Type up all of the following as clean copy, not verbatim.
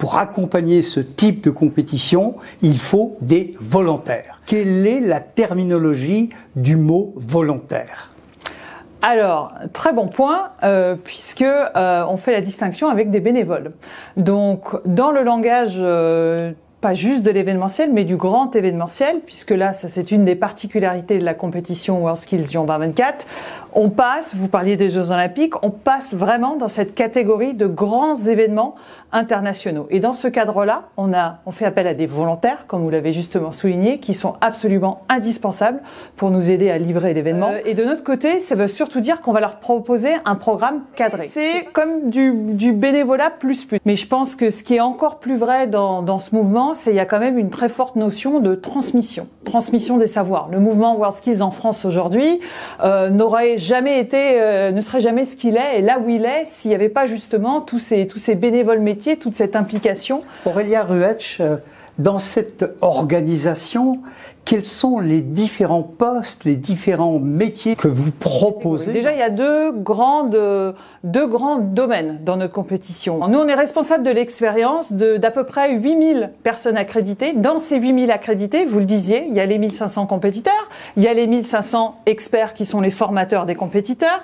pour accompagner ce type de compétition, il faut des volontaires. Quelle est la terminologie du mot volontaire ? Alors, très bon point, puisque on fait la distinction avec des bénévoles. Donc, dans le langage pas juste de l'événementiel, mais du grand événementiel, puisque là, ça c'est une des particularités de la compétition WorldSkills Lyon 2024. On passe, vous parliez des Jeux Olympiques, on passe vraiment dans cette catégorie de grands événements internationaux. Et dans ce cadre-là, on fait appel à des volontaires, comme vous l'avez justement souligné, qui sont absolument indispensables pour nous aider à livrer l'événement. Et de notre côté, ça veut surtout dire qu'on va leur proposer un programme cadré. C'est comme du bénévolat plus. Mais je pense que ce qui est encore plus vrai dans ce mouvement, c'est qu'il y a quand même une très forte notion de transmission des savoirs. Le mouvement WorldSkills en France aujourd'hui n'aurait jamais été, ne serait jamais ce qu'il est et là où il est s'il n'y avait pas justement tous ces bénévoles métiers, toute cette implication. Aurélia Ruetsch, dans cette organisation, quels sont les différents postes, les différents métiers que vous proposez? Déjà, il y a deux grands domaines dans notre compétition. Nous, on est responsable de l'expérience d'à peu près 8000 personnes accréditées. Dans ces 8000 accrédités, vous le disiez, il y a les 1500 compétiteurs, il y a les 1500 experts qui sont les formateurs des compétiteurs.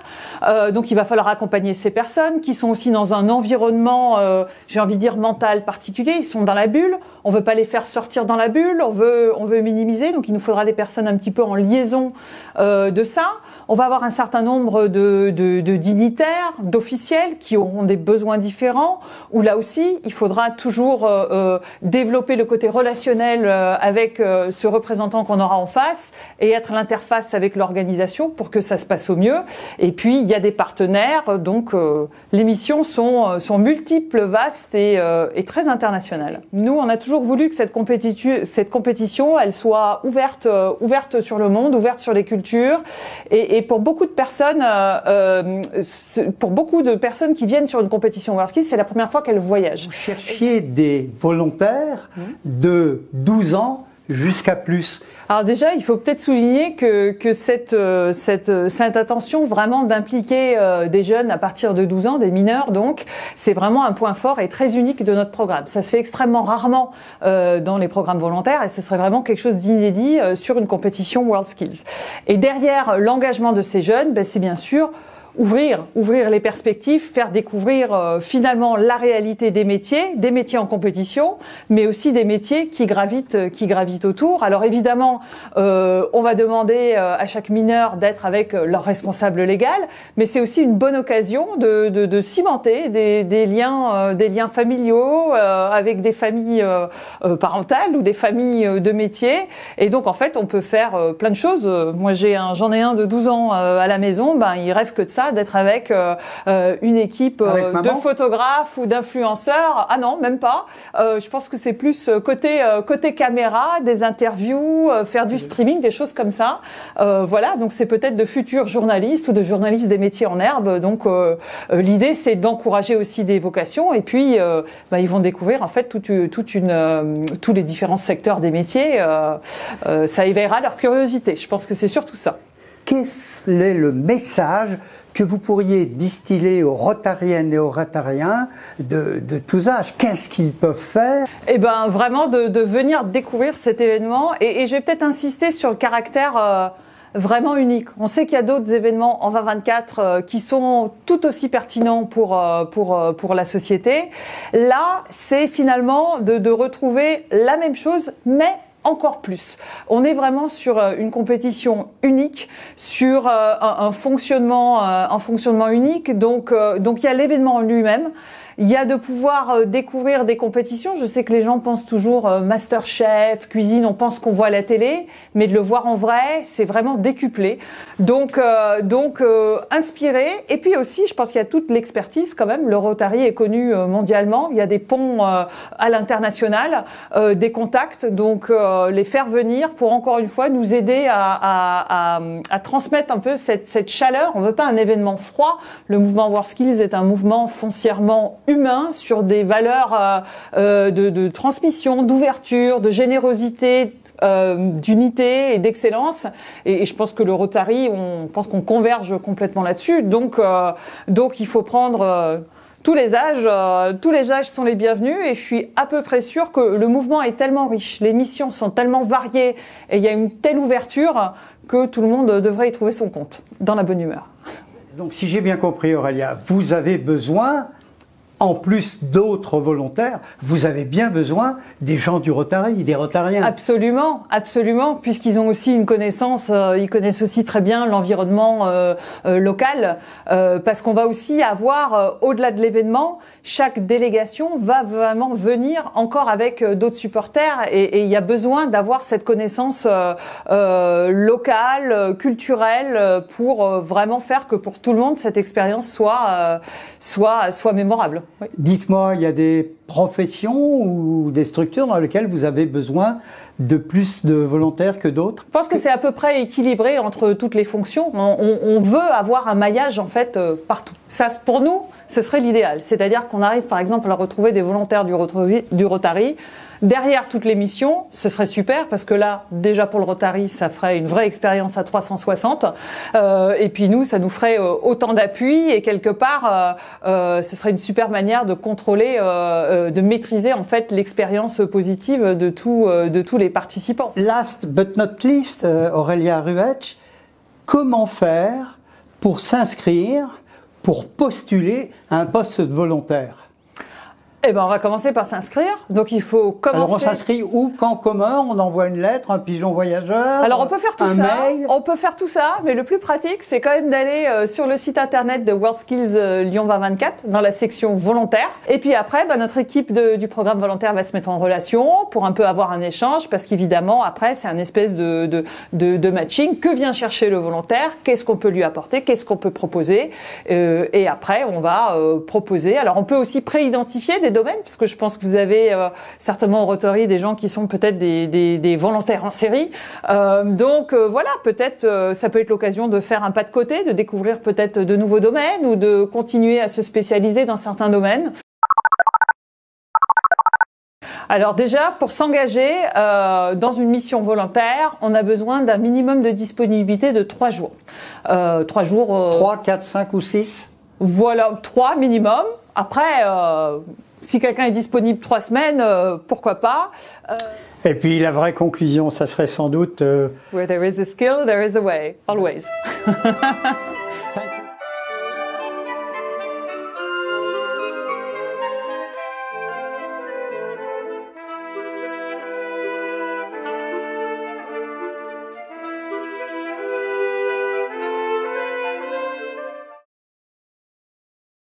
Donc, il va falloir accompagner ces personnes qui sont aussi dans un environnement, j'ai envie de dire, mental particulier. Ils sont dans la bulle. On veut pas les faire sortir dans la bulle. On veut minimiser. Donc, il nous faudra des personnes un petit peu en liaison de ça. On va avoir un certain nombre de dignitaires, d'officiels qui auront des besoins différents. Où là aussi, il faudra toujours développer le côté relationnel avec ce représentant qu'on aura en face et être l'interface avec l'organisation pour que ça se passe au mieux. Et puis, il y a des partenaires. Donc, les missions sont multiples, vastes et très internationales. Nous, on a toujours voulu que cette compétition, elle soit ouverte sur le monde, ouverte sur les cultures. Et pour beaucoup de personnes, qui viennent sur une compétition WorldSkills, c'est la première fois qu'elles voyagent. Vous cherchiez des volontaires de 12 ans jusqu'à plus. Alors déjà, il faut peut-être souligner que cette attention vraiment d'impliquer des jeunes à partir de 12 ans, des mineurs donc, c'est vraiment un point fort et très unique de notre programme. Ça se fait extrêmement rarement dans les programmes volontaires et ce serait vraiment quelque chose d'inédit sur une compétition WorldSkills. Et derrière l'engagement de ces jeunes, c'est bien sûr ouvrir les perspectives, faire découvrir finalement la réalité des métiers en compétition, mais aussi des métiers qui gravitent autour. Alors évidemment, on va demander à chaque mineur d'être avec leur responsable légal, mais c'est aussi une bonne occasion de cimenter des liens familiaux avec des familles parentales ou des familles de métiers. Et donc en fait, on peut faire plein de choses. Moi, j'en ai un de 12 ans à la maison, il rêve que de ça, d'être avec une équipe de photographes ou d'influenceurs. Ah non, même pas. Je pense que c'est plus côté caméra, des interviews, faire du streaming, des choses comme ça. Voilà, donc c'est peut-être de futurs journalistes ou de journalistes des métiers en herbe. Donc l'idée, c'est d'encourager aussi des vocations et puis ils vont découvrir en fait tous les différents secteurs des métiers. Ça éveillera leur curiosité. Je pense que c'est surtout ça. Quel est le message que vous pourriez distiller aux Rotariennes et aux Rotariens de tous âges? Qu'est-ce qu'ils peuvent faire? Eh ben, vraiment de venir découvrir cet événement. Et je vais peut-être insister sur le caractère vraiment unique. On sait qu'il y a d'autres événements en 2024 qui sont tout aussi pertinents pour la société. Là, c'est finalement de retrouver la même chose, mais encore plus. On est vraiment sur une compétition unique, sur un fonctionnement unique. Donc il y a l'événement en lui-même. Il y a de pouvoir découvrir des compétitions. Je sais que les gens pensent toujours Masterchef, cuisine, on pense qu'on voit à la télé, mais de le voir en vrai, c'est vraiment décuplé. Donc inspiré. Et puis aussi, je pense qu'il y a toute l'expertise quand même. Le Rotary est connu mondialement. Il y a des ponts à l'international, des contacts. Donc les faire venir pour encore une fois nous aider à transmettre un peu cette chaleur. On veut pas un événement froid. Le mouvement WorldSkills est un mouvement foncièrement humain sur des valeurs de transmission, d'ouverture, de générosité, d'unité et d'excellence. Et je pense que le Rotary, on pense qu'on converge complètement là-dessus. Donc il faut prendre tous les âges sont les bienvenus et je suis à peu près sûre que le mouvement est tellement riche, les missions sont tellement variées et il y a une telle ouverture que tout le monde devrait y trouver son compte, dans la bonne humeur. Donc si j'ai bien compris Aurélia, vous avez besoin, en plus d'autres volontaires, vous avez bien besoin des gens du Rotary, des Rotariens. Absolument, absolument, puisqu'ils ont aussi une connaissance, ils connaissent aussi très bien l'environnement local, parce qu'on va aussi avoir, au-delà de l'événement, chaque délégation va vraiment venir encore avec d'autres supporters, et il y a besoin d'avoir cette connaissance locale, culturelle, pour vraiment faire que pour tout le monde cette expérience soit mémorable. Oui. Dites-moi, il y a des professions ou des structures dans lesquelles vous avez besoin de plus de volontaires que d'autres? Je pense que c'est à peu près équilibré entre toutes les fonctions. On veut avoir un maillage en fait partout. Ça, pour nous, ce serait l'idéal. C'est-à-dire qu'on arrive par exemple à retrouver des volontaires du Rotary. Derrière toutes les missions, ce serait super parce que là, déjà pour le Rotary, ça ferait une vraie expérience à 360. Et puis nous, ça nous ferait autant d'appui et quelque part, ce serait une super manière de contrôler, de maîtriser en fait l'expérience positive de tous les participants. Last but not least, Aurélia Ruetsch, comment faire pour s'inscrire, pour postuler à un poste de volontaire? Eh ben, on va commencer par s'inscrire. Donc, il faut commencer. Alors, on s'inscrit où, quand, comment? On envoie une lettre, un pigeon voyageur? Alors, on peut faire tout ça. Mail. On peut faire tout ça, mais le plus pratique, c'est quand même d'aller sur le site internet de WorldSkills Lyon 2024, dans la section volontaire. Et puis après, notre équipe du programme volontaire va se mettre en relation pour un peu avoir un échange, parce qu'évidemment, après, c'est un espèce de matching. Que vient chercher le volontaire? Qu'est-ce qu'on peut lui apporter? Qu'est-ce qu'on peut proposer? Et après, on va proposer. Alors, on peut aussi préidentifier des domaines, parce que je pense que vous avez certainement au Rotary des gens qui sont peut-être des volontaires en série. Donc voilà, peut-être ça peut être l'occasion de faire un pas de côté, de découvrir peut-être de nouveaux domaines ou de continuer à se spécialiser dans certains domaines. Alors déjà, pour s'engager dans une mission volontaire, on a besoin d'un minimum de disponibilité de 3 jours. 3 jours... 3, 4, 5 ou 6? Voilà, 3 minimum. Après... si quelqu'un est disponible 3 semaines, pourquoi pas. Et puis la vraie conclusion, ça serait sans doute... Where there is a skill, there is a way, always. Thank you.